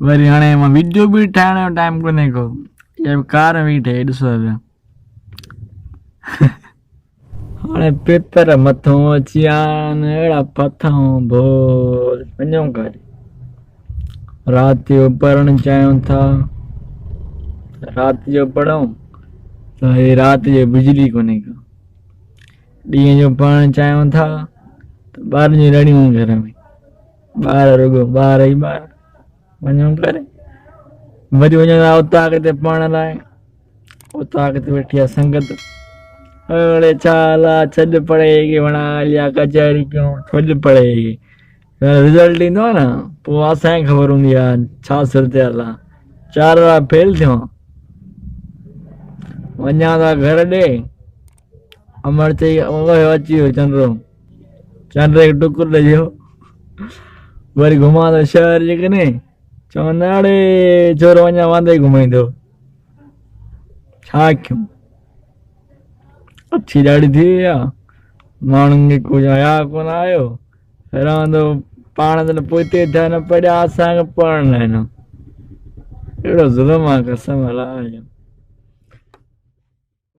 वरी हाणे मां वीडियो बि ठाहिण जो टाइम कोन्हे को, इहा कार में ठहे ॾिसो पिया। हाणे पेपर मथां अची विया आहिनि, अहिड़ा पथऊं बोल वञूं करे। राति जो पढ़णु चाहियूं था, राति जो पढ़ूं त हे राति जो बिजली कोन्हे का। ॾींहं जो पढ़णु चाहियूं था त ॿारनि जी रड़ियूं घर में, ॿार रुॻो ॿार ई ॿार वञूं करे। वरी वञूं था उतां किथे पढ़ण लाइ, उतां किथे वेठी आहे संगत, अड़े छाला छॾ पढ़ेगी वणा लिया कचहरी क्यों छॾ पढ़ेगी। रिज़ल्ट ईंदो आहे न पोइ असांखे ख़बर हूंदी आहे छा सूरत आहे। 4 वारा फेल थियो, वञा था घर ॾे, अमर चई ओए अची वियो चंडो, चंड खे टुकुर ॾिजो। वरी घुमां थो शहर जे कने, चवंदा अड़े छोरो अञा वांदे घुमाईंदो, छा कयूं। अछी ॾाढी थी वई आहे, माण्हुनि खे कुझु हया कोन आयो, रहंदो पाण त पोइते थिया न पढ़िया असांखे पढ़ण लाइ न। अहिड़ो ज़ुल्म आहे कसम अलाह जो।